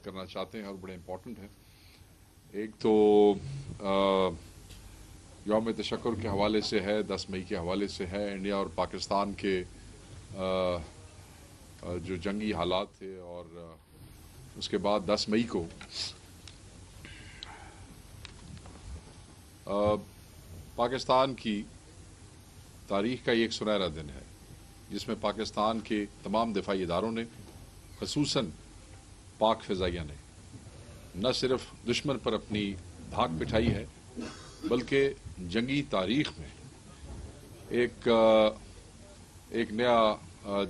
بات کرنا چاہتے ہیں اور بڑے امپورٹنٹ ہیں. ایک تو یوم تشکر کے حوالے سے ہے، 10 مئی کے حوالے سے ہے. انڈیا اور پاکستان کے جو جنگی حالات تھے، اور اس کے بعد 10 مئی کو پاکستان کی تاریخ کا یہ ایک سنہرا دن ہے، جس میں پاکستان کے تمام دفاعی اداروں نے، خصوصاً پاک فضائیہ نے، نہ صرف دشمن پر اپنی دھاک بٹھائی ہے، بلکہ جنگی تاریخ میں ایک نیا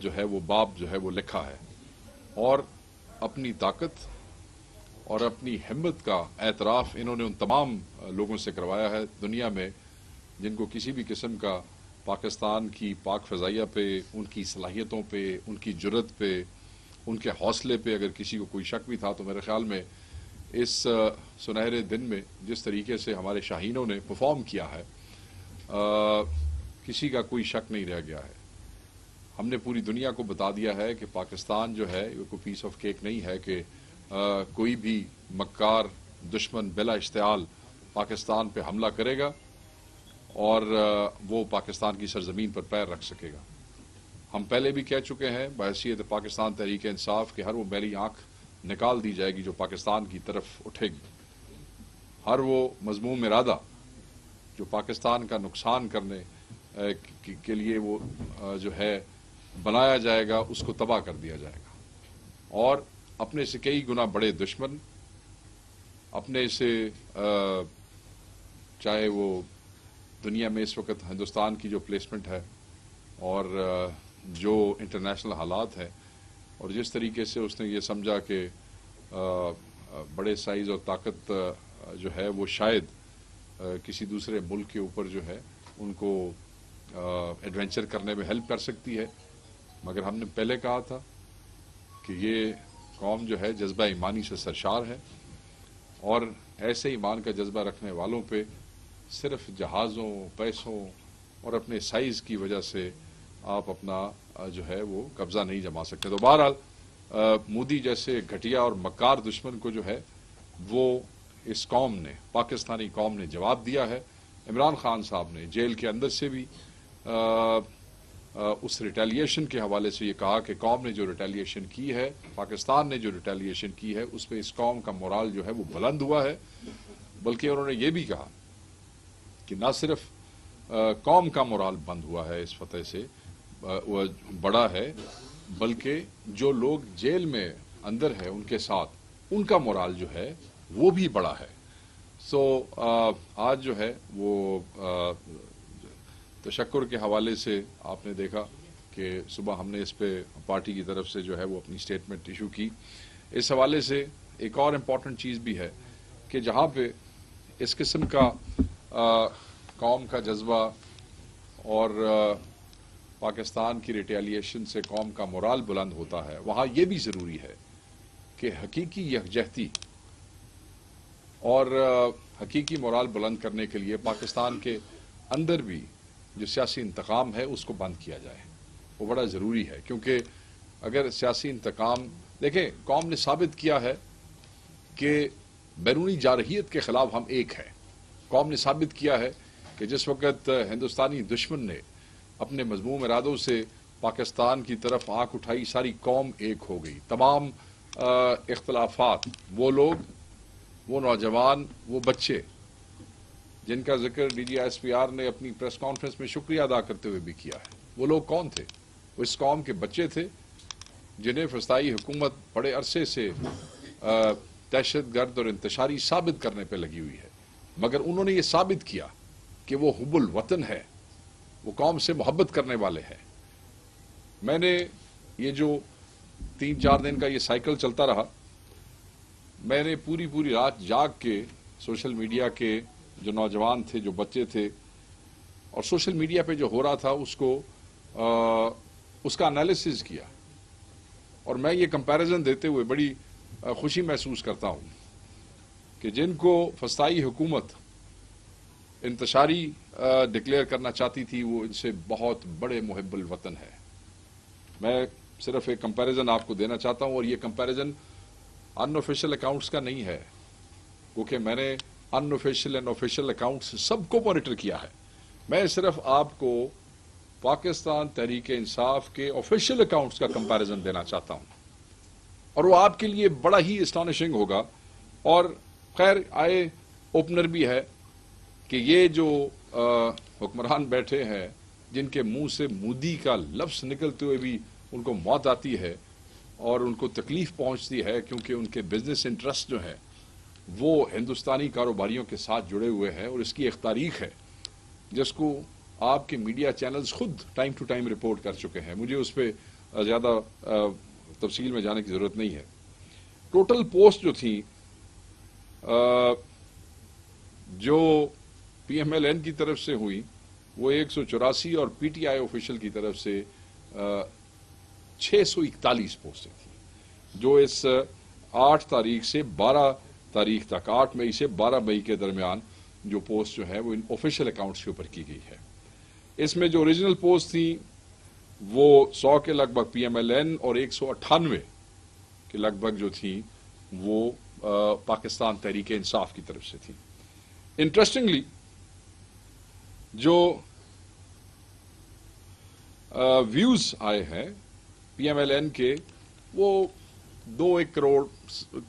جو ہے وہ باب جو ہے وہ لکھا ہے، اور اپنی طاقت اور اپنی ہمت کا اعتراف انہوں نے ان تمام لوگوں سے کروایا ہے دنیا میں جن کو کسی بھی قسم کا پاکستان کی پاک فضائیہ پہ، ان کی صلاحیتوں پہ، ان کی جرت پہ، ان کے حوصلے پہ اگر کسی کو کوئی شک بھی تھا، تو میرے خیال میں اس سنہرے دن میں جس طریقے سے ہمارے شاہینوں نے پرفارم کیا ہے، کسی کا کوئی شک نہیں رہ گیا ہے. ہم نے پوری دنیا کو بتا دیا ہے کہ پاکستان جو ہے یہ کوئی پیس آف کیک نہیں ہے کہ کوئی بھی مکار دشمن بلا اشتعال پاکستان پہ حملہ کرے گا اور وہ پاکستان کی سرزمین پر پیر رکھ سکے گا. ہم پہلے بھی کہہ چکے ہیں بحیثیت پاکستان تحریک انصاف کہ ہر وہ میلی آنکھ نکال دی جائے گی جو پاکستان کی طرف اٹھے گی. ہر وہ مذموم ارادہ جو پاکستان کا نقصان کرنے کے لیے وہ جو ہے بنایا جائے گا، اس کو تباہ کر دیا جائے گا. اور اپنے سے کئی گنا بڑے دشمن، اپنے سے چاہے وہ دنیا میں اس وقت ہندوستان کی جو پلیسمنٹ ہے اور جو انٹرنیشنل حالات ہیں، اور جس طریقے سے اس نے یہ سمجھا کہ بڑے سائز اور طاقت جو ہے وہ شاید کسی دوسرے ملک کے اوپر جو ہے ان کو ایڈونچر کرنے میں ہیلپ کر سکتی ہے. مگر ہم نے پہلے کہا تھا کہ یہ قوم جو ہے جذبہ ایمانی سے سرشار ہے، اور ایسے ایمان کا جذبہ رکھنے والوں پہ صرف جہازوں، پیسوں اور اپنے سائز کی وجہ سے آپ اپنا جو ہے وہ قبضہ نہیں جما سکتے. تو بہرحال مودی جیسے گھٹیا اور مکار دشمن کو جو ہے وہ اس قوم نے، پاکستانی قوم نے جواب دیا ہے. عمران خان صاحب نے جیل کے اندر سے بھی اس ریٹیلیشن کے حوالے سے یہ کہا کہ قوم نے جو ریٹیلیشن کی ہے، پاکستان نے جو ریٹیلیشن کی ہے، اس پہ اس قوم کا مورال جو ہے وہ بلند ہوا ہے. بلکہ انہوں نے یہ بھی کہا کہ نہ صرف قوم کا مورال بند ہوا ہے اس فتح سے، وہ بڑا ہے، بلکہ جو لوگ جیل میں اندر ہے ان کے ساتھ ان کا مورال جو ہے وہ بھی بڑا ہے. سو آج جو ہے وہ تشکر کے حوالے سے آپ نے دیکھا کہ صبح ہم نے اس پہ پارٹی کی طرف سے جو ہے وہ اپنی سٹیٹمنٹ ایشو کی. اس حوالے سے ایک اور امپورٹنٹ چیز بھی ہے کہ جہاں پہ اس قسم کا قوم کا جذبہ اور پاکستان کی ریٹیلیشن سے قوم کا مورال بلند ہوتا ہے، وہاں یہ بھی ضروری ہے کہ حقیقی یکجہتی اور حقیقی مورال بلند کرنے کے لیے پاکستان کے اندر بھی جو سیاسی انتقام ہے اس کو بند کیا جائے. وہ بڑا ضروری ہے، کیونکہ اگر سیاسی انتقام، دیکھیں قوم نے ثابت کیا ہے کہ بیرونی جارحیت کے خلاف ہم ایک ہیں. قوم نے ثابت کیا ہے کہ جس وقت ہندوستانی دشمن نے اپنے مذموم ارادوں سے پاکستان کی طرف آنکھ اٹھائی، ساری قوم ایک ہو گئی. تمام اختلافات، وہ لوگ، وہ نوجوان، وہ بچے جن کا ذکر D G S P R نے اپنی پریس کانفرنس میں شکریہ ادا کرتے ہوئے بھی کیا ہے، وہ لوگ کون تھے؟ وہ اس قوم کے بچے تھے جنہیں فسطائی حکومت بڑے عرصے سے دہشت گرد اور انتشاری ثابت کرنے پہ لگی ہوئی ہے، مگر انہوں نے یہ ثابت کیا کہ وہ حب الوطن ہے، وہ قوم سے محبت کرنے والے ہیں. میں نے یہ جو 3-4 دن کا یہ سائیکل چلتا رہا، میں نے پوری رات جاگ کے سوشل میڈیا کے جو نوجوان تھے، جو بچے تھے، اور سوشل میڈیا پہ جو ہو رہا تھا اس کا انالیسز کیا. اور میں یہ کمپیریزن دیتے ہوئے بڑی خوشی محسوس کرتا ہوں کہ جن کو فسطائی حکومت انتشاری ڈکلیئر کرنا چاہتی تھی، وہ ان سے بہت بڑے محب الوطن ہے. میں صرف ایک کمپیریزن آپ کو دینا چاہتا ہوں، اور یہ کمپیریزن ان آفیشیل اکاؤنٹس کا نہیں ہے، کیونکہ میں نے ان آفیشیل اینڈ آفیشیل اکاؤنٹس سب کو مانیٹر کیا ہے. میں صرف آپ کو پاکستان تحریک انصاف کے آفیشیل اکاؤنٹس کا کمپیریزن دینا چاہتا ہوں، اور وہ آپ کے لیے بڑا ہی اسٹانشنگ ہوگا. اور خیر آئے اوپنر بھی ہے کہ یہ جو حکمران بیٹھے ہیں جن کے منہ سے مودی کا لفظ نکلتے ہوئے بھی ان کو موت آتی ہے اور ان کو تکلیف پہنچتی ہے، کیونکہ ان کے بزنس انٹرسٹ جو ہے وہ ہندوستانی کاروباریوں کے ساتھ جڑے ہوئے ہیں، اور اس کی ایک تاریخ ہے جس کو آپ کے میڈیا چینلز خود ٹائم ٹو ٹائم رپورٹ کر چکے ہیں. مجھے اس پہ زیادہ تفصیل میں جانے کی ضرورت نہیں ہے. ٹوٹل پوسٹ جو تھی جو پی ایم ایل این کی طرف سے ہوئی وہ 184 اور پی ٹی آئی آفیشیل کی طرف سے 641 پوسٹیں تھیں، جو اس 8 تاریخ سے 12 تاریخ تک، 8 مئی سے 12 مئی کے درمیان جو پوسٹ جو ہے وہ ان آفیشیل اکاؤنٹس کے اوپر کی گئی ہے. اس میں جو اوریجنل پوسٹ تھی وہ 100 کے لگ بھگ پی ایم ایل این اور 198 کے لگ بھگ جو تھی وہ پاکستان تحریک انصاف کی طرف سے تھی. انٹرسٹنگلی جو ویوز آئے ہیں پی ایم ایل این کے وہ 2-1 کروڑ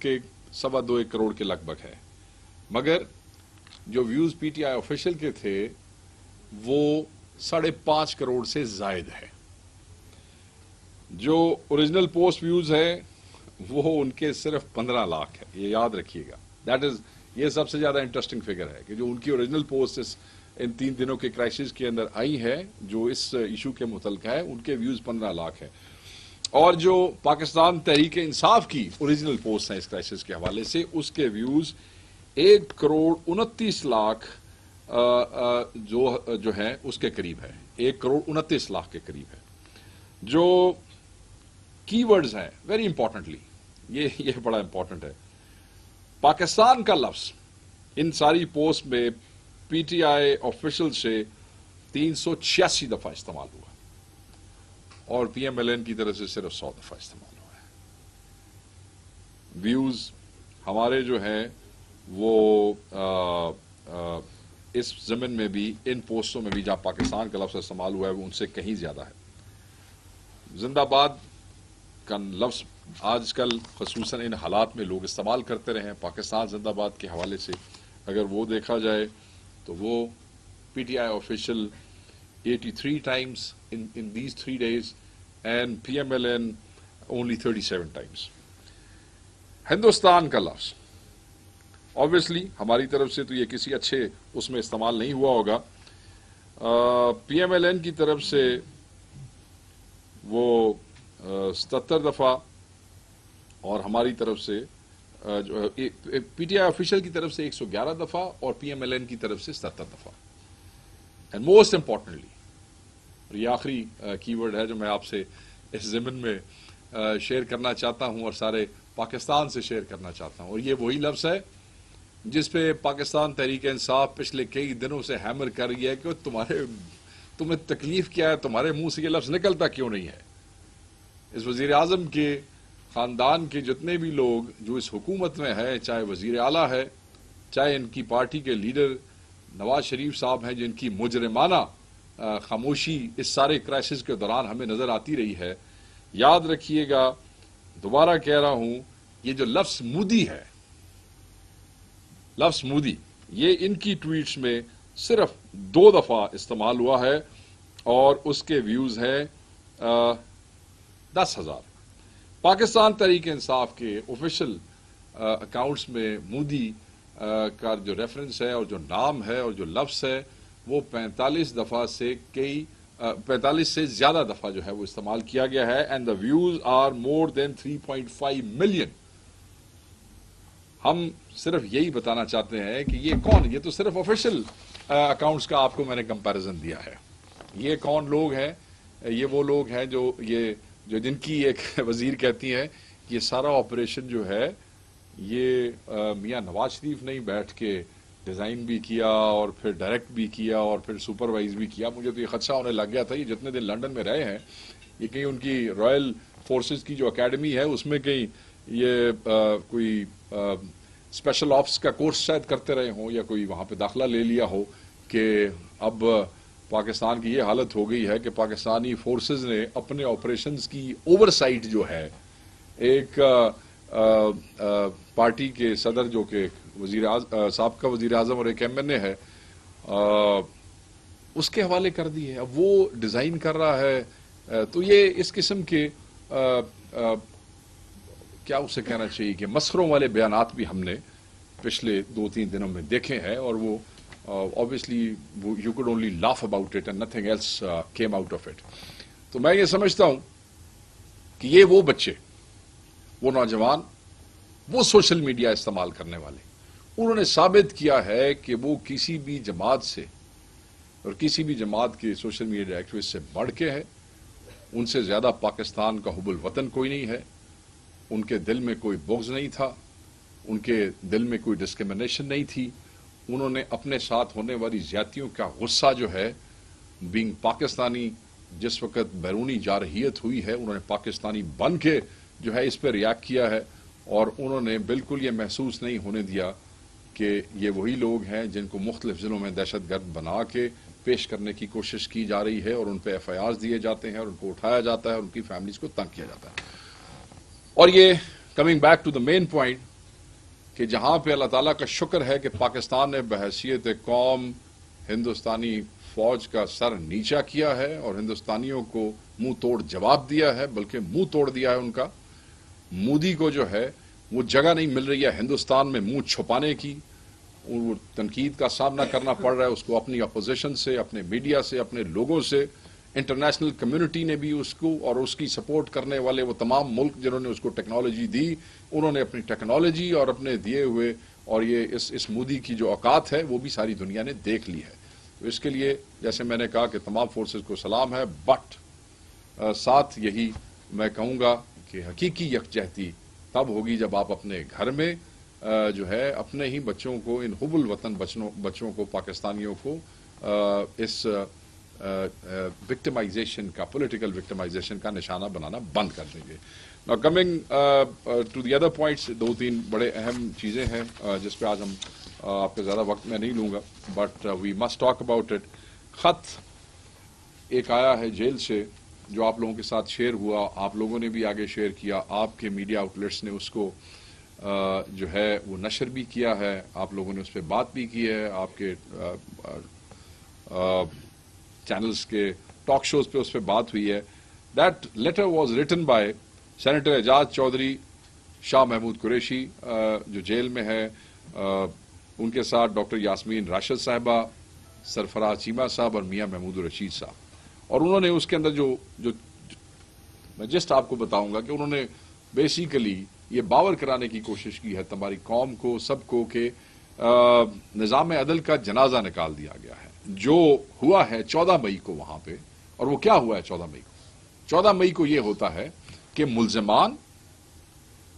کے 2.25 کروڑ کے لگ بھگ ہے، مگر جو views P T I official کے تھے وہ 5.5 کروڑ سے زائد ہے. جو اوریجنل پوسٹ ویوز ہے وہ ان کے صرف 15 لاکھ ہے، یہ یاد رکھیے گا. یہ سب سے زیادہ انٹرسٹنگ فگر ہے کہ جو ان کی اوریجنل پوسٹ ان 3 دنوں کے کرائسس کے اندر آئی ہے جو اس ایشو کے متعلق ہے، ان کے ویوز 15 لاکھ ہے. اور جو پاکستان تحریک انصاف کی اوریجنل پوسٹ ہیں اس کرائسس کے حوالے سے، اس کے ویوز 1 کروڑ 29 لاکھ جو ہے اس کے قریب ہے، 1 کروڑ 29 لاکھ کے قریب ہے. جو کی ورڈز ہیں ویری امپورٹنٹلی، یہ بڑا امپورٹنٹ ہے. پاکستان کا لفظ ان ساری پوسٹ میں پی ٹی آئی آفیشل سے 386 دفعہ استعمال ہوا اور پی ایم ایل این کی طرف سے صرف 100 دفعہ استعمال ہوا ہے. ویوز ہمارے جو ہیں وہ اس ضمن میں بھی، ان پوسٹوں میں بھی جہاں پاکستان کا لفظ استعمال ہوا ہے وہ ان سے کہیں زیادہ ہے. زندہ باد کا لفظ آج کل خصوصاً ان حالات میں لوگ استعمال کرتے رہے ہیں. پاکستان زندہ باد کے حوالے سے اگر وہ دیکھا جائے تو وہ پی T I official 83 times in these 3 days and PMLN only 37 times. Hindustan کا لفظ obviously ہماری طرف سے تو یہ کسی اچھے اس میں استعمال نہیں ہوا ہوگا. پی ایم ایل این کی طرف سے وہ 77 دفعہ اور ہماری طرف سے پی ٹی آئی آفیشل کی طرف سے 111 دفعہ اور پی ایم ایل این کی طرف سے 77 دفعہ. اینڈ موسٹ امپورٹنٹلی، اور یہ آخری کی ورڈ ہے جو میں آپ سے اس ضمن میں شیئر کرنا چاہتا ہوں اور سارے پاکستان سے شیئر کرنا چاہتا ہوں، اور یہ وہی لفظ ہے جس پہ پاکستان تحریک انصاف پچھلے کئی دنوں سے ہیمر کر رہی ہے کہ تمہیں تکلیف کیا ہے، تمہارے منہ سے یہ لفظ نکلتا کیوں نہیں ہے. اس وزیر اعظم کے خاندان کے جتنے بھی لوگ جو اس حکومت میں ہے، چاہے وزیر اعلیٰ ہے، چاہے ان کی پارٹی کے لیڈر نواز شریف صاحب ہیں جن کی مجرمانہ خاموشی اس سارے کرائسس کے دوران ہمیں نظر آتی رہی ہے، یاد رکھیے گا، دوبارہ کہہ رہا ہوں، یہ جو لفظ مودی ہے، لفظ مودی، یہ ان کی ٹویٹس میں صرف 2 دفعہ استعمال ہوا ہے اور اس کے ویوز ہیں 10,000. پاکستان تحریک انصاف کے آفیشیل اکاؤنٹس میں مودی کا جو ریفرنس ہے اور جو نام ہے اور جو لفظ ہے وہ 45 دفعہ سے 45 سے زیادہ دفعہ جو ہے وہ استعمال کیا گیا ہے. And the views are more than 3.5 million. ہم صرف یہی بتانا چاہتے ہیں کہ یہ کون، یہ تو صرف آفیشیل اکاؤنٹس کا آپ کو میں نے کمپیریزن دیا ہے. یہ کون لوگ ہیں؟ یہ وہ لوگ ہیں جو جن کی ایک وزیر کہتی ہیں کہ یہ سارا آپریشن جو ہے یہ میاں نواز شریف نے بیٹھ کے ڈیزائن بھی کیا اور پھر ڈائریکٹ بھی کیا اور پھر سپروائز بھی کیا. مجھے تو یہ خدشہ ہونے لگ گیا تھا یہ جتنے دن لنڈن میں رہے ہیں یہ کہیں ان کی رائل فورسز کی جو اکیڈمی ہے اس میں کہیں یہ کوئی اسپیشل آپس کا کورس شاید کرتے رہے ہوں یا کوئی وہاں پہ داخلہ لے لیا ہو کہ اب پاکستان کی یہ حالت ہو گئی ہے کہ پاکستانی فورسز نے اپنے آپریشنز کی اوور سائٹ جو ہے ایک پارٹی کے صدر جو کہ سابقہ وزیر اعظم اور ایک ایم این اے ہے اس کے حوالے کر دی ہے. اب وہ ڈیزائن کر رہا ہے. تو یہ اس قسم کے کیا اسے کہنا چاہیے کہ مسخروں والے بیانات بھی ہم نے پچھلے 2-3 دنوں میں دیکھے ہیں اور وہ obviously you could only laugh about it and nothing else came out of it. تو میں یہ سمجھتا ہوں کہ یہ وہ بچے، وہ نوجوان، وہ سوشل میڈیا استعمال کرنے والے، انہوں نے ثابت کیا ہے کہ وہ کسی بھی جماعت سے اور کسی بھی جماعت کے سوشل میڈیا ایکٹیوسٹ سے بڑھ کے ہے. ان سے زیادہ پاکستان کا حب الوطن کوئی نہیں ہے. ان کے دل میں کوئی بغض نہیں تھا، ان کے دل میں کوئی ڈسکریمنیشن نہیں تھی. انہوں نے اپنے ساتھ ہونے والی زیادتیوں کا غصہ جو ہے بینگ پاکستانی، جس وقت بیرونی جارحیت ہوئی ہے، انہوں نے پاکستانی بن کے جو ہے اس پہ ریاکٹ کیا ہے اور انہوں نے بالکل یہ محسوس نہیں ہونے دیا کہ یہ وہی لوگ ہیں جن کو مختلف ضلعوں میں دہشت گرد بنا کے پیش کرنے کی کوشش کی جا رہی ہے اور ان پہ ایف آئی آرز دیے جاتے ہیں اور ان کو اٹھایا جاتا ہے اور ان کی فیملیز کو تنگ کیا جاتا ہے. اور یہ coming back to the main point کہ جہاں پہ اللہ تعالیٰ کا شکر ہے کہ پاکستان نے بحیثیت قوم ہندوستانی فوج کا سر نیچا کیا ہے اور ہندوستانیوں کو منہ توڑ جواب دیا ہے، بلکہ منہ توڑ دیا ہے ان کا. مودی کو جو ہے وہ جگہ نہیں مل رہی ہے ہندوستان میں منہ چھپانے کی. وہ تنقید کا سامنا کرنا پڑ رہا ہے اس کو اپنی اپوزیشن سے، اپنے میڈیا سے، اپنے لوگوں سے. انٹرنیشنل کمیونٹی نے بھی اس کو اور اس کی سپورٹ کرنے والے وہ تمام ملک جنہوں نے اس کو ٹیکنالوجی دی، انہوں نے اپنی ٹیکنالوجی اور اپنے دیے ہوئے اور یہ اس مودی کی جو اوقات ہے وہ بھی ساری دنیا نے دیکھ لی ہے. تو اس کے لیے جیسے میں نے کہا کہ تمام فورسز کو سلام ہے، بٹ ساتھ یہی میں کہوں گا کہ حقیقی یکجہتی تب ہوگی جب آپ اپنے گھر میں جو ہے اپنے ہی بچوں کو، ان حب الوطن بچوں کو، پاکستانیوں کو اس وکٹمائزیشن کا، پولیٹیکل وکٹمائزیشن کا نشانہ بنانا بند کر دیں گے. Now coming to the other points، 2-3 بڑے اہم چیزیں ہیں جس پہ آج ہم آپ کا زیادہ وقت میں نہیں لوں گا، but we must talk about it. خط ایک آیا ہے جیل سے جو آپ لوگوں کے ساتھ شیئر ہوا، آپ لوگوں نے بھی آگے شیئر کیا، آپ کے میڈیا آؤٹلیٹس نے اس کو جو ہے وہ نشر بھی کیا ہے، آپ لوگوں نے اس پہ بات بھی کی ہے، آپ کے چینلز کے ٹاک شوز پہ اس پہ بات ہوئی ہے. That letter was written by senator Ijaz Chaudhry, Shah Mahmood Qureshi جو جیل میں ہے، ان کے ساتھ ڈاکٹر یاسمین راشد صاحبہ، سرفراز چیمہ صاحب اور میاں محمود الرشید صاحب. اور انہوں نے اس کے اندر جو میں جسٹ آپ کو بتاؤں گا کہ انہوں نے بیسیکلی یہ باور کرانے کی کوشش کی ہے تمہاری قوم کو، سب کو، کہ نظام عدل کا جنازہ نکال دیا گیا ہے. جو ہوا ہے 14 مئی کو وہاں پہ، اور وہ کیا ہوا ہے 14 مئی کو؟ 14 مئی کو یہ ہوتا ہے کہ ملزمان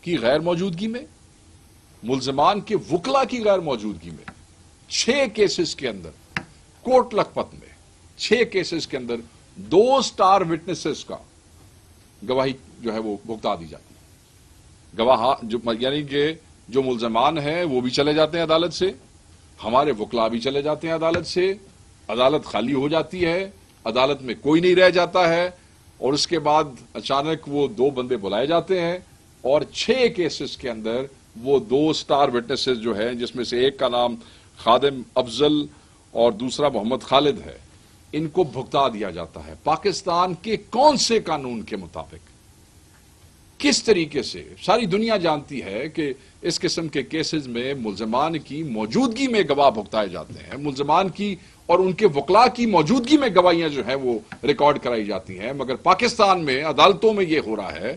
کی غیر موجودگی میں، ملزمان کے وکلا کی غیر موجودگی میں 6 کیسز کے اندر کوٹ لکھپت میں 6 کیسز کے اندر 2 سٹار وٹنسز کا گواہی جو ہے وہ بھگتا دی جاتی ہے. گواہ یعنی کہ جو ملزمان ہیں وہ بھی چلے جاتے ہیں عدالت سے، ہمارے وکلا بھی چلے جاتے ہیں عدالت سے، عدالت خالی ہو جاتی ہے، عدالت میں کوئی نہیں رہ جاتا ہے، اور اس کے بعد اچانک وہ 2 بندے بلائے جاتے ہیں اور 6 کیسز کے اندر وہ 2 سٹار وٹنسز جو ہیں، جس میں سے ایک کا نام خادم افضل اور دوسرا محمد خالد ہے، ان کو بھگتا دیا جاتا ہے. پاکستان کے کون سے قانون کے مطابق، کس طریقے سے؟ ساری دنیا جانتی ہے کہ اس قسم کے کیسز میں ملزمان کی موجودگی میں گواہ بھگتائے جاتے ہیں، ملزمان کی اور ان کے وکلا کی موجودگی میں گواہیاں جو ہیں وہ ریکارڈ کرائی جاتی ہیں. مگر پاکستان میں عدالتوں میں یہ ہو رہا ہے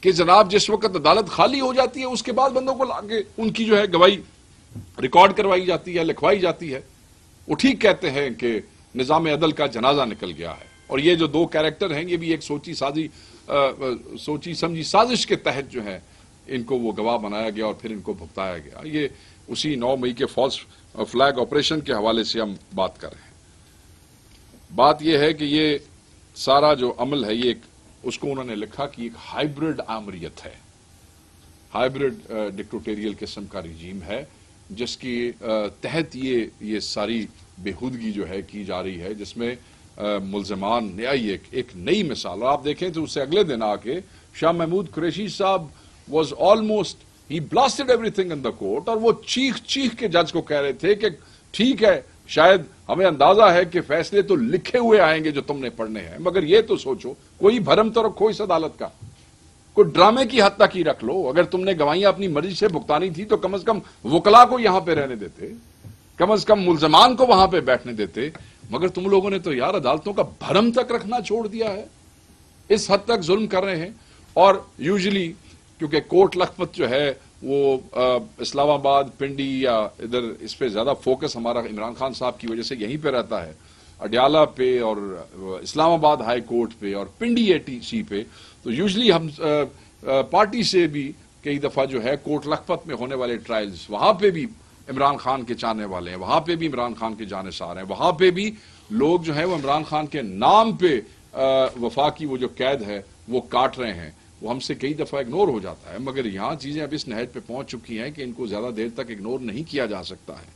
کہ جناب جس وقت عدالت خالی ہو جاتی ہے اس کے بعد بندوں کو لا کے ان کی جو ہے گواہی ریکارڈ کروائی جاتی ہے، لکھوائی جاتی ہے. وہ ٹھیک کہتے ہیں کہ نظام عدل کا جنازہ نکل گیا ہے. اور یہ جو 2 کیریکٹر ہیں یہ بھی ایک سوچی سمجھی سازش کے تحت جو ہے ان کو وہ گواہ بنایا گیا اور پھر ان کو بھگتایا گیا. یہ اسی 9 مئی کے فالس فلیگ آپریشن کے حوالے سے ہم بات کر رہے ہیں. بات یہ ہے کہ یہ سارا جو عمل ہے یہ اس کو انہوں نے لکھا کہ ایک ہائیبرڈ آمریت ہے. ہائبرڈ ڈکٹیٹوریل قسم کا رجیم ہے جس کی تحت یہ ساری بےہودگی جو ہے کی جا رہی ہے، جس میں ملزمان ایک نئی مثال. اور آپ دیکھیں تو اس سے اگلے دن آ کے شاہ محمود قریشی صاحب واز آلموسٹ ہی blasted everything in the court, اور وہ چیخ کے جج کو کہہ رہے تھے کہ ٹھیک ہے، شاید ہمیں اندازہ ہے کہ فیصلے تو لکھے ہوئے آئیں گے جو تم نے پڑھنے ہیں، مگر یہ تو سوچو، کوئی بھرم تو رکھو اس عدالت کا، کوئی ڈرامے کی حد تک ہی رکھ لو. اگر تم نے گواہیاں اپنی مرضی سے بھگتانی تھی تو کم از کم وکلا کو یہاں پہ رہنے دیتے، کم از کم ملزمان کو وہاں پہ بیٹھنے دیتے. مگر تم لوگوں نے تو یار عدالتوں کا بھرم تک رکھنا چھوڑ دیا ہے. اس حد تک ظلم کر رہے ہیں. اور یوزلی کیونکہ کوٹ لکھپت جو ہے وہ اسلام آباد، پنڈی یا ادھر اس پہ زیادہ فوکس ہمارا عمران خان صاحب کی وجہ سے یہیں پہ رہتا ہے، اڈیالہ پہ اور اسلام آباد ہائی کورٹ پہ اور پنڈی ATC پہ. تو یوزلی ہم پارٹی سے بھی کئی دفعہ جو ہے کوٹ لکھپت میں ہونے والے ٹرائلز، وہاں پہ بھی عمران خان کے چاہنے والے ہیں، وہاں پہ بھی عمران خان کے جانثار ہیں، وہاں پہ بھی لوگ جو ہے وہ عمران خان کے نام پہ وفا کی وہ جو قید ہے وہ کاٹ رہے ہیں. وہ ہم سے کئی دفعہ اگنور ہو جاتا ہے، مگر یہاں چیزیں اب اس نہج پہ پہنچ چکی ہیں کہ ان کو زیادہ دیر تک اگنور نہیں کیا جا سکتا ہے.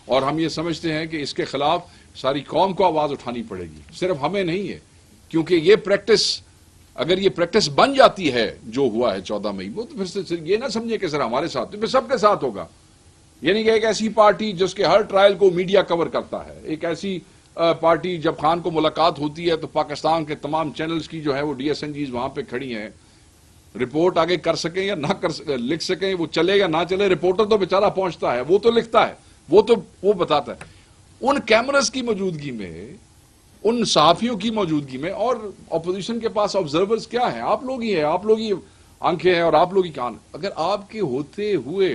اور ہم یہ سمجھتے ہیں کہ اس کے خلاف ساری قوم کو آواز اٹھانی پڑے گی، صرف ہمیں نہیں ہے. کیونکہ یہ پریکٹس، اگر یہ پریکٹس بن جاتی ہے جو ہوا ہے 14 مئی کو، تو پھر یہ نہ سمجھے کہ سر ہمارے ساتھ، پھر سب کے ساتھ ہوگا. یعنی کہ ایک ایسی پارٹی جس کے ہر ٹرائل کو میڈیا کور کرتا ہے، ایک ایسی پارٹی جب خان کو ملاقات ہوتی ہے تو پاکستان کے تمام چینلز کی جو ہے وہ DSNGs وہاں پہ کھڑی ہیں، رپورٹ آگے کر سکیں یا نہ لکھ سکیں، وہ چلے یا نہ چلے، رپورٹر تو بیچارہ پہنچتا ہے، وہ تو لکھتا ہے، وہ بتاتا ہے. ان کیمرز کی موجودگی میں، ان صحافیوں کی موجودگی میں، اور اپوزیشن کے پاس آبزرورز کیا ہیں؟ آپ لوگ ہی ہیں، آپ لوگ ہی آنکھیں ہیں اور آپ لوگ ہی کان. اگر آپ کے ہوتے ہوئے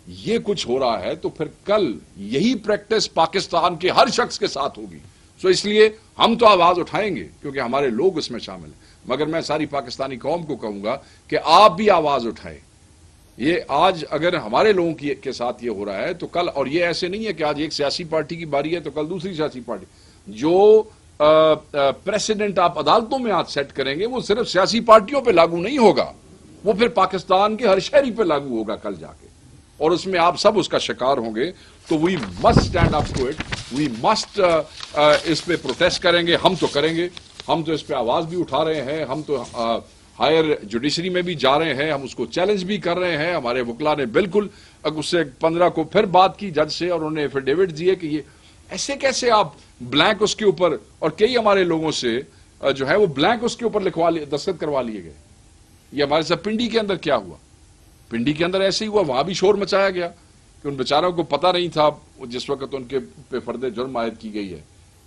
یہ کچھ ہو رہا ہے تو پھر کل یہی پریکٹس پاکستان کے ہر شخص کے ساتھ ہوگی. سو اس لیے ہم تو آواز اٹھائیں گے کیونکہ ہمارے لوگ اس میں شامل ہیں، مگر میں ساری پاکستانی قوم کو کہوں گا کہ آپ بھی آواز اٹھائیں. یہ آج اگر ہمارے لوگوں کے ساتھ یہ ہو رہا ہے تو کل، اور یہ ایسے نہیں ہے کہ آج ایک سیاسی پارٹی کی باری ہے تو کل دوسری سیاسی پارٹی. جو پریسیڈنٹ آپ عدالتوں میں آج سیٹ کریں گے وہ صرف سیاسی پارٹیوں پہ لاگو نہیں ہوگا، وہ پھر پاکستان کے ہر شہری پہ لاگو ہوگا کل جا کے، اور اس میں آپ سب اس کا شکار ہوں گے. تو we must stand up to it, we must اس پہ پروٹیسٹ کریں گے. ہم تو کریں گے، ہم تو اس پہ آواز بھی اٹھا رہے ہیں، ہم تو ہائر جوڈیشری میں بھی جا رہے ہیں، ہم اس کو چیلنج بھی کر رہے ہیں. ہمارے وکلا نے بالکل اس سے 15 کو پھر بات کی جج سے، اور انہوں نے ایفیڈیوٹ دیے کہ یہ ایسے کیسے آپ بلینک اس کے اوپر، اور کئی ہمارے لوگوں سے جو ہے وہ بلینک اس کے اوپر لکھوا لیے، دستخط کروا لیے گئے. یہ ہمارے ساتھ پنڈی کے اندر کیا ہوا، پنڈی کے اندر ایسے ہی ہوا، وہاں بھی شور مچایا گیا کہ ان بیچاروں کو پتہ نہیں تھا جس وقت ان کے پہ فرد جرم عائد کی گئی ہے،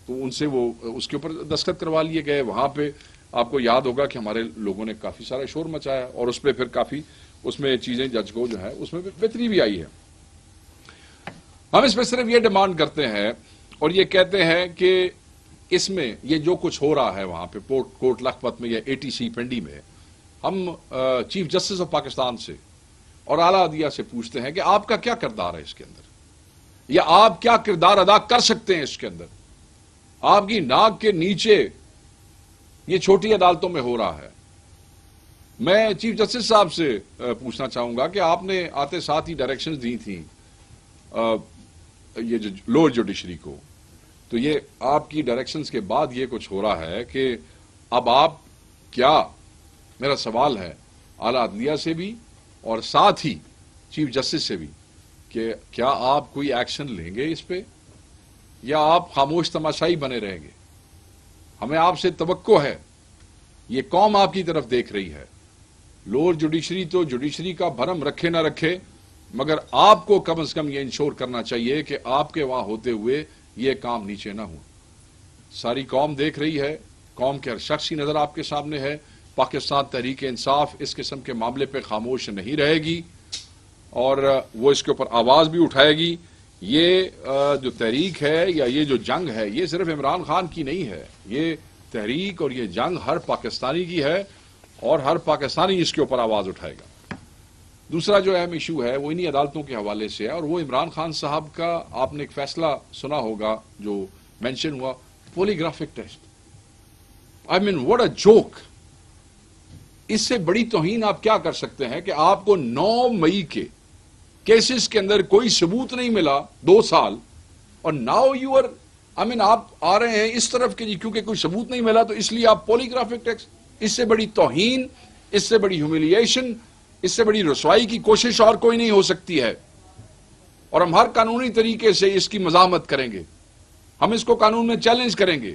تو ان سے وہ اس کے اوپر دستخط کروا لیے گئے. وہاں پہ آپ کو یاد ہوگا کہ ہمارے لوگوں نے کافی سارا شور مچایا، اور اس پہ پھر کافی اس میں چیزیں جج کو جو ہے اس میں بہتری بھی آئی ہے. ہم اس میں صرف یہ ڈیمانڈ کرتے ہیں اور یہ کہتے ہیں کہ اس میں یہ جو کچھ ہو رہا ہے وہاں پہ کوٹ لکھپت میں یا ATC پنڈی میں، ہم چیف جسٹس آف پاکستان سے اور اعلیٰ عدلیہ سے پوچھتے ہیں کہ آپ کا کیا کردار ہے اس کے اندر، یا آپ کیا کردار ادا کر سکتے ہیں اس کے اندر. آپ کی ناک کے نیچے یہ چھوٹی عدالتوں میں ہو رہا ہے. میں چیف جسٹس صاحب سے پوچھنا چاہوں گا کہ آپ نے آتے ساتھ ہی ڈائریکشنز دی تھیں یہ جو لوور جوڈیشری کو، تو یہ آپ کی ڈائریکشنز کے بعد یہ کچھ ہو رہا ہے کہ اب آپ کیا، میرا سوال ہے اعلیٰ عدلیہ سے بھی اور ساتھ ہی چیف جسٹس سے بھی، کہ کیا آپ کوئی ایکشن لیں گے اس پہ یا آپ خاموش تماشائی بنے رہیں گے؟ ہمیں آپ سے توقع ہے، یہ قوم آپ کی طرف دیکھ رہی ہے. لوور جوڈیشری تو جوڈیشری کا بھرم رکھے نہ رکھے، مگر آپ کو کم از کم یہ انشور کرنا چاہیے کہ آپ کے وہاں ہوتے ہوئے یہ کام نیچے نہ ہو. ساری قوم دیکھ رہی ہے، قوم کے ہر شخص کی نظر آپ کے سامنے ہے. پاکستان تحریک انصاف اس قسم کے معاملے پہ خاموش نہیں رہے گی اور وہ اس کے اوپر آواز بھی اٹھائے گی. یہ جو تحریک ہے یا یہ جو جنگ ہے یہ صرف عمران خان کی نہیں ہے، یہ تحریک اور یہ جنگ ہر پاکستانی کی ہے اور ہر پاکستانی اس کے اوپر آواز اٹھائے گا. دوسرا جو اہم ایشو ہے وہ انہی عدالتوں کے حوالے سے ہے، اور وہ عمران خان صاحب کا آپ نے ایک فیصلہ سنا ہوگا جو مینشن ہوا، polygraphic test. I mean what a joke. اس سے بڑی توہین آپ کیا کر سکتے ہیں کہ آپ کو 9 مئی کے کیسز کے اندر کوئی ثبوت نہیں ملا 2 سال، اور ناؤ یو آر آپ آ رہے ہیں اس طرف کہ جی کیونکہ کوئی ثبوت نہیں ملا تو اس لیے آپ پولیگرافک ٹیسٹ. اس سے بڑی توہین، اس سے بڑی ہیوملیشن، اس سے بڑی رسوائی کی کوشش اور کوئی نہیں ہو سکتی ہے. اور ہم ہر قانونی طریقے سے اس کی مزاحمت کریں گے، ہم اس کو قانون میں چیلنج کریں گے.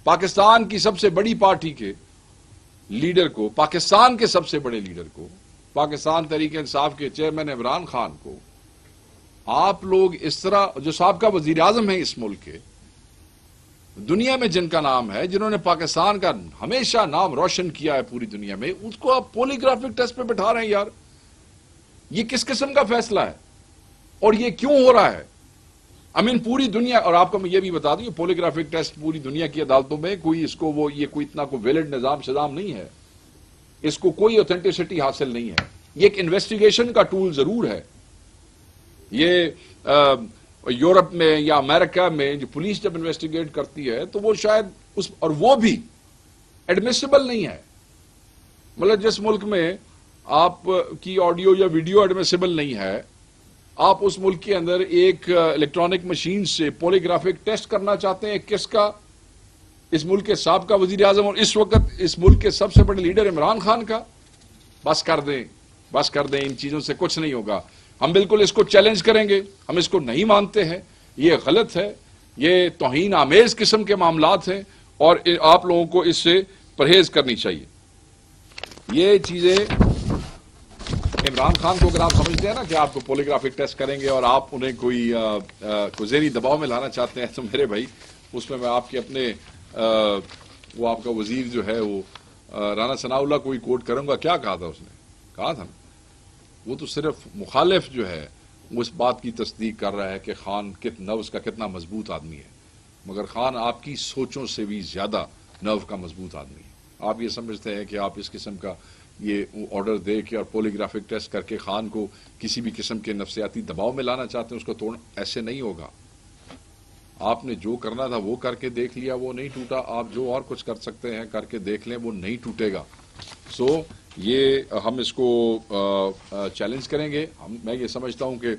پاکستان کی سب سے بڑی پارٹی کے لیڈر کو، پاکستان کے سب سے بڑے لیڈر کو، پاکستان تحریک انصاف کے چیئرمین عمران خان کو آپ لوگ اس طرح، جو سابقہ وزیر اعظم ہیں اس ملک کے، دنیا میں جن کا نام ہے، جنہوں نے پاکستان کا ہمیشہ نام روشن کیا ہے پوری دنیا میں، اس کو آپ پولیگرافک ٹیسٹ پہ بٹھا رہے ہیں. یار یہ کس قسم کا فیصلہ ہے اور یہ کیوں ہو رہا ہے؟ پوری دنیا، اور آپ کو میں یہ بھی بتا دوں، یہ پولیگرافک ٹیسٹ پوری دنیا کی عدالتوں میں کوئی اس کو یہ کوئی اتنا کوئی ویلڈ نظام شظام نہیں ہے، اس کو کوئی اوتھینٹسٹی حاصل نہیں ہے. یہ ایک انویسٹیگیشن کا ٹول ضرور ہے. یہ یورپ میں یا امریکہ میں جو پولیس جب انویسٹیگیٹ کرتی ہے تو وہ شاید اور وہ بھی ایڈمیسیبل نہیں ہے. مطلب جس ملک میں آپ کی آڈیو یا ویڈیو ایڈمیسیبل نہیں ہے، آپ اس ملک کے اندر ایک الیکٹرانک مشین سے پولیگرافک ٹیسٹ کرنا چاہتے ہیں. کس کا؟ اس ملک کے سابقہ وزیر اعظم اور اس وقت اس ملک کے سب سے بڑے لیڈر عمران خان کا. بس کر دیں، بس کر دیں، ان چیزوں سے کچھ نہیں ہوگا. ہم بالکل اس کو چیلنج کریں گے، ہم اس کو نہیں مانتے ہیں، یہ غلط ہے، یہ توہین آمیز قسم کے معاملات ہیں اور آپ لوگوں کو اس سے پرہیز کرنی چاہیے. یہ چیزیں عمران خان کو اگر آپ سمجھتے ہیں نا کہ آپ کو پولیگرافک ٹیسٹ کریں گے اور آپ انہیں کوئی ذہنی دباؤ میں لانا چاہتے ہیں، تو میرے بھائی اس میں آپ کے اپنے وہ آپ کا وزیر جو ہے وہ رانا ثناء اللہ کو ہی کوٹ کروں گا. کیا کہا تھا اس نے؟ کہا تھا وہ تو صرف مخالف جو ہے وہ اس بات کی تصدیق کر رہا ہے کہ خان نفس کا کتنا مضبوط آدمی ہے، مگر خان آپ کی سوچوں سے بھی زیادہ نرو کا مضبوط آدمی ہے. آپ یہ سمجھتے ہیں کہ آپ اس قسم کا یہ آرڈر دے کے اور پولیگرافک ٹیسٹ کر کے خان کو کسی بھی قسم کے نفسیاتی دباؤ میں لانا چاہتے ہیں، اس کو توڑ ایسے نہیں ہوگا. آپ نے جو کرنا تھا وہ کر کے دیکھ لیا، وہ نہیں ٹوٹا. آپ جو اور کچھ کر سکتے ہیں کر کے دیکھ لیں، وہ نہیں ٹوٹے گا. یہ ہم اس کو چیلنج کریں گے. میں یہ سمجھتا ہوں کہ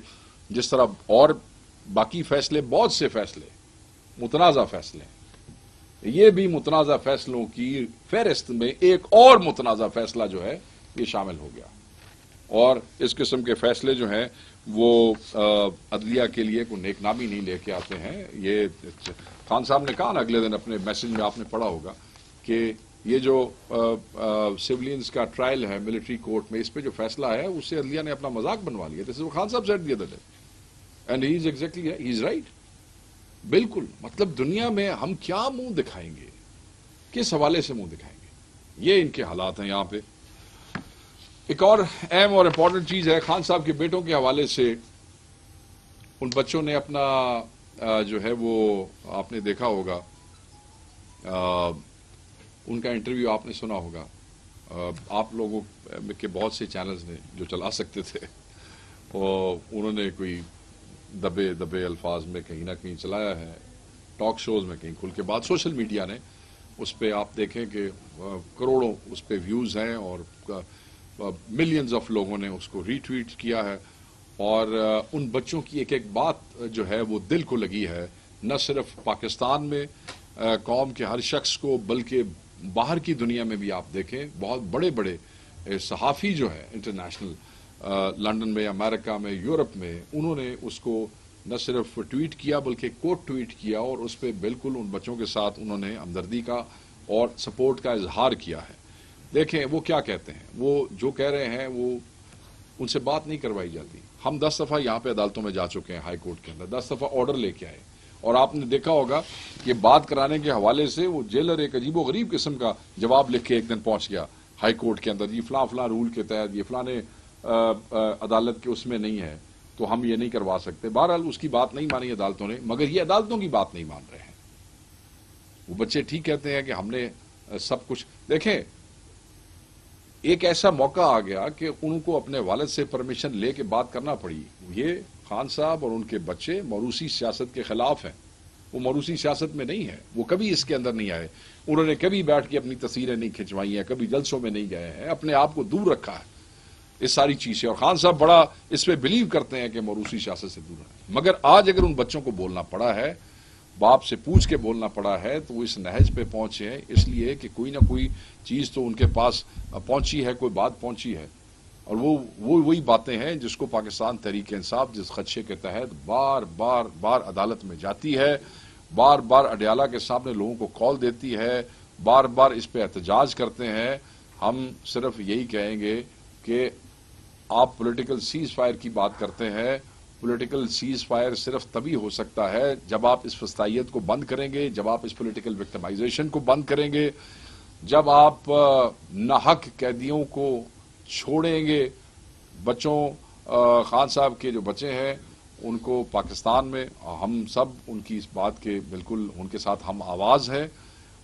جس طرح اور باقی فیصلے، بہت سے فیصلے متنازع فیصلے ہیں، یہ بھی متنازع فیصلوں کی فہرست میں ایک اور متنازع فیصلہ جو ہے یہ شامل ہو گیا. اور اس قسم کے فیصلے جو ہیں وہ عدلیہ کے لیے کوئی نیک نامی نہیں لے کے آتے ہیں. یہ خان صاحب نے کہا نا اگلے دن اپنے میسج میں، آپ نے پڑھا ہوگا کہ یہ جو سیولینز کا ٹرائل ہے ملٹری کورٹ میں، اس پہ جو فیصلہ ہے اس سے عدلیہ نے اپنا مذاق بنوا لیا. دس is Khan Sahab said the other day and he is exactly he is right. بالکل. مطلب دنیا میں ہم کیا منہ دکھائیں گے، کس حوالے سے منہ دکھائیں گے؟ یہ ان کے حالات ہیں یہاں پہ. ایک اور اہم اور امپورٹنٹ چیز ہے، خان صاحب کے بیٹوں کے حوالے سے ان بچوں نے اپنا جو ہے وہ آپ نے دیکھا ہوگا، ان کا انٹرویو آپ نے سنا ہوگا. آپ لوگوں کے بہت سے چینلز نے جو چلا سکتے تھے اور انہوں نے کوئی دبے الفاظ میں کہیں نہ کہیں چلایا ہے، ٹاک شوز میں کہیں کھل کے بات. سوشل میڈیا نے اس پہ آپ دیکھیں کہ کروڑوں اس پہ ویوز ہیں اور ملینز آف لوگوں نے اس کو ری ٹویٹ کیا ہے. اور ان بچوں کی ایک ایک بات جو ہے وہ دل کو لگی ہے، نہ صرف پاکستان میں قوم کے ہر شخص کو بلکہ باہر کی دنیا میں بھی. آپ دیکھیں بہت بڑے بڑے صحافی جو ہے انٹرنیشنل، لندن میں، امریکہ میں، یورپ میں، انہوں نے اس کو نہ صرف ٹویٹ کیا بلکہ کوٹ ٹویٹ کیا اور اس پہ بالکل ان بچوں کے ساتھ انہوں نے ہمدردی کا اور سپورٹ کا اظہار کیا ہے. دیکھیں وہ کیا کہتے ہیں، وہ جو کہہ رہے ہیں وہ ان سے بات نہیں کروائی جاتی. ہم 10 دفعہ یہاں پہ عدالتوں میں جا چکے ہیں، ہائی کورٹ کے اندر 10 دفعہ آرڈر لے کے آئے، اور آپ نے دیکھا ہوگا کہ بات کرانے کے حوالے سے وہ جیلر ایک عجیب و غریب قسم کا جواب لکھ کے ایک دن پہنچ گیا ہائی کورٹ کے اندر، یہ فلاں رول کے تحت، یہ فلاں عدالت کے اس میں نہیں ہے تو ہم یہ نہیں کروا سکتے. بہرحال اس کی بات نہیں مانی عدالتوں نے، مگر یہ عدالتوں کی بات نہیں مان رہے ہیں. وہ بچے ٹھیک کہتے ہیں کہ ہم نے سب کچھ. دیکھیں ایک ایسا موقع آ گیا کہ ان کو اپنے والد سے پرمیشن لے کے بات کرنا پڑی. یہ خان صاحب اور ان کے بچے موروثی سیاست کے خلاف ہیں، وہ موروثی سیاست میں نہیں ہے, وہ کبھی اس کے اندر نہیں آئے, انہوں نے کبھی بیٹھ کے اپنی تصویریں نہیں کھنچوائی ہیں, کبھی جلسوں میں نہیں گئے ہیں, اپنے آپ کو دور رکھا ہے اس ساری چیز سے. اور خان صاحب بڑا اس پہ بلیو کرتے ہیں کہ موروثی سیاست سے دور رہیں. مگر آج اگر ان بچوں کو بولنا پڑا ہے, باپ سے پوچھ کے بولنا پڑا ہے, تو وہ اس نہج پہ پہنچے ہیں اس لیے کہ کوئی نہ کوئی چیز تو ان کے پاس پہنچی ہے, کوئی بات پہنچی ہے. اور وہ وہی باتیں ہیں جس کو پاکستان تحریک انصاف جس خدشے کے تحت بار بار عدالت میں جاتی ہے, بار بار اڈیالہ کے سامنے لوگوں کو کال دیتی ہے, بار بار اس پہ احتجاج کرتے ہیں. ہم صرف یہی کہیں گے کہ آپ پولیٹیکل سیز فائر کی بات کرتے ہیں, پولیٹیکل سیز فائر صرف تبھی ہو سکتا ہے جب آپ اس فسطائیت کو بند کریں گے, جب آپ اس پولیٹیکل وکٹمائزیشن کو بند کریں گے, جب آپ ناحق قیدیوں کو چھوڑیں گے. بچوں خان صاحب کے جو بچے ہیں ان کو پاکستان میں, ہم سب ان کی اس بات کے بالکل ان کے ساتھ ہم آواز ہیں,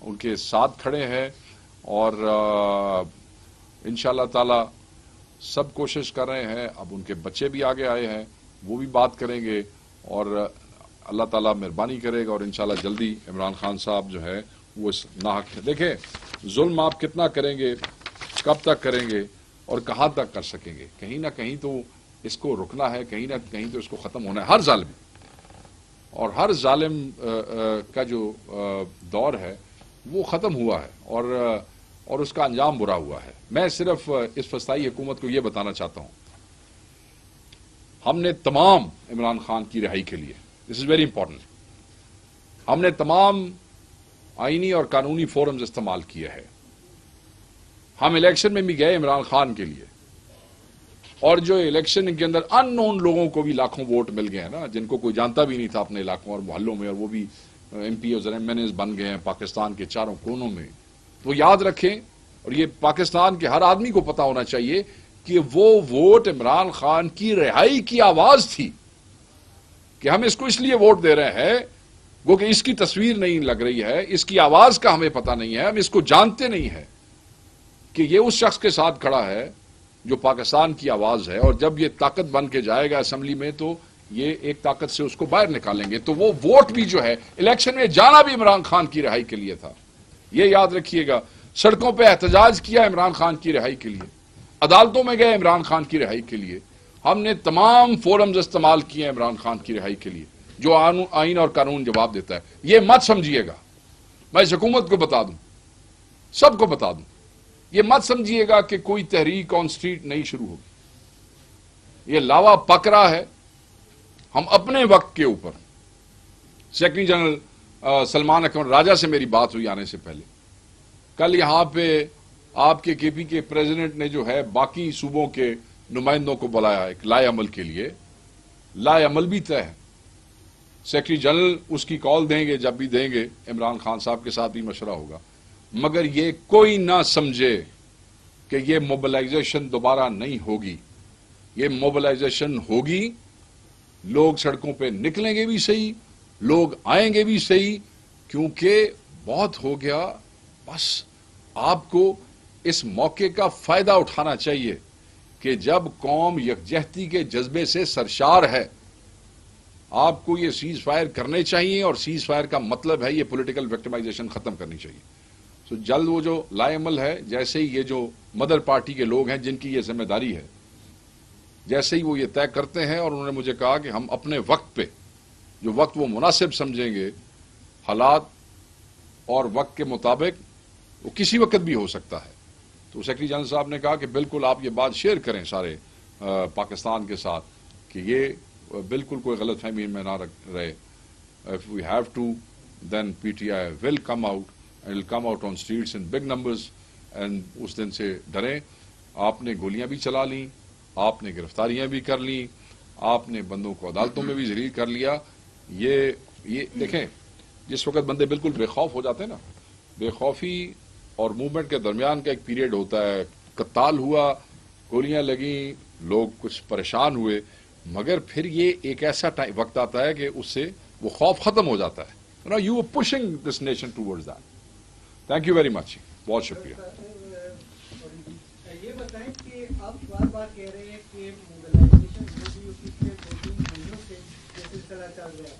ان کے ساتھ کھڑے ہیں, اور انشاءاللہ تعالی سب کوشش کر رہے ہیں. اب ان کے بچے بھی آگے آئے ہیں, وہ بھی بات کریں گے, اور اللہ تعالیٰ مہربانی کرے گا, اور انشاءاللہ جلدی عمران خان صاحب جو ہے وہ اس ناحق. دیکھیں ظلم آپ کتنا کریں گے, کب تک کریں گے, اور کہاں تک کر سکیں گے. کہیں نہ کہیں تو اس کو رکنا ہے, کہیں نہ کہیں تو اس کو ختم ہونا ہے. ہر ظالم, اور ہر ظالم کا جو دور ہے وہ ختم ہوا ہے, اور اس کا انجام برا ہوا ہے. میں صرف اس فسطائی حکومت کو یہ بتانا چاہتا ہوں, ہم نے تمام عمران خان کی رہائی کے لیے, دس از ویری امپورٹنٹ, ہم نے تمام آئینی اور قانونی فورمز استعمال کیے ہیں. ہم الیکشن میں بھی گئے عمران خان کے لیے, اور جو الیکشن کے اندر ان نون لوگوں کو بھی لاکھوں ووٹ مل گئے ہیں نا, جن کو کوئی جانتا بھی نہیں تھا اپنے علاقوں اور محلوں میں, اور وہ بھی ایم پی اور ایم این ایز بن گئے ہیں پاکستان کے چاروں کونوں میں. تو یاد رکھیں, اور یہ پاکستان کے ہر آدمی کو پتا ہونا چاہیے کہ وہ ووٹ عمران خان کی رہائی کی آواز تھی, کہ ہم اس کو اس لیے ووٹ دے رہے ہیں وہ کہ اس کی تصویر نہیں لگ رہی ہے, اس کی آواز کا ہمیں پتا نہیں ہے, ہم اس کو جانتے نہیں ہیں کہ یہ اس شخص کے ساتھ کھڑا ہے جو پاکستان کی آواز ہے, اور جب یہ طاقت بن کے جائے گا اسمبلی میں تو یہ ایک طاقت سے اس کو باہر نکالیں گے. تو وہ ووٹ بھی جو ہے الیکشن میں جانا بھی عمران خان کی رہائی کے لیے تھا, یہ یاد رکھیے گا. سڑکوں پہ احتجاج کیا عمران خان کی رہائی کے لیے, عدالتوں میں گئے عمران خان کی رہائی کے لیے, ہم نے تمام فورمز استعمال کیے عمران خان کی رہائی کے لیے, جو آئین اور قانون جواب دیتا ہے. یہ مت سمجھیے گا, میں اس حکومت کو بتا دوں, سب کو بتا دوں, یہ مت سمجھیے گا کہ کوئی تحریک آن سٹریٹ نہیں شروع ہوگی. یہ لاوا پک رہا ہے. ہم اپنے وقت کے اوپر, سیکرٹری جنرل سلمان اکمل راجہ سے میری بات ہوئی آنے سے پہلے, کل یہاں پہ آپ کے پی کے پریزیڈنٹ نے جو ہے باقی صوبوں کے نمائندوں کو بلایا ایک لائے عمل کے لیے. لائے عمل بھی طے ہے, سیکرٹری جنرل اس کی کال دیں گے, جب بھی دیں گے عمران خان صاحب کے ساتھ بھی مشورہ ہوگا. مگر یہ کوئی نہ سمجھے کہ یہ موبلائزیشن دوبارہ نہیں ہوگی. یہ موبلائزیشن ہوگی, لوگ سڑکوں پہ نکلیں گے بھی صحیح, لوگ آئیں گے بھی صحیح, کیونکہ بہت ہو گیا. بس آپ کو اس موقع کا فائدہ اٹھانا چاہیے کہ جب قوم یکجہتی کے جذبے سے سرشار ہے, آپ کو یہ سیز فائر کرنے چاہیے, اور سیز فائر کا مطلب ہے یہ پولیٹیکل وکٹمائزیشن ختم کرنی چاہیے. تو جلد وہ جو لائے عمل ہے, جیسے ہی یہ جو مدر پارٹی کے لوگ ہیں جن کی یہ ذمہ داری ہے, جیسے ہی وہ یہ طے کرتے ہیں, اور انہوں نے مجھے کہا کہ ہم اپنے وقت پہ, جو وقت وہ مناسب سمجھیں گے, حالات اور وقت کے مطابق, وہ کسی وقت بھی ہو سکتا ہے. تو سیکرٹری جنرل صاحب نے کہا کہ بالکل آپ یہ بات شیئر کریں سارے پاکستان کے ساتھ, کہ یہ بالکل کوئی غلط فہمی میں نہ رہے. If we have to, then PTI will come out, and will come out on streets in big numbers, and اس دن سے ڈریں. آپ نے گولیاں بھی چلا لیں, آپ نے گرفتاریاں بھی کر لیں, آپ نے بندوں کو عدالتوں میں بھی ذلیل کر لیا. یہ دیکھیں, جس وقت بندے بالکل بے خوف ہو جاتے ہیں نا, بے خوفی اور موومنٹ کے درمیان کا ایک پیریڈ ہوتا ہے. قتال ہوا, گولیاں لگیں, لوگ کچھ پریشان ہوئے, مگر پھر یہ ایک ایسا وقت آتا ہے کہ اس سے وہ خوف ختم ہو جاتا ہے. You are pushing this nation towards that. Thank you very much. بہت شکریہ. یہ بتائیں کہ آپ بار بار کہہ رہے ہیں کہ موبلائزیشن جو بھی پچھلے 2-3 مہینوں سے یہ سلسلہ چل رہا ہے,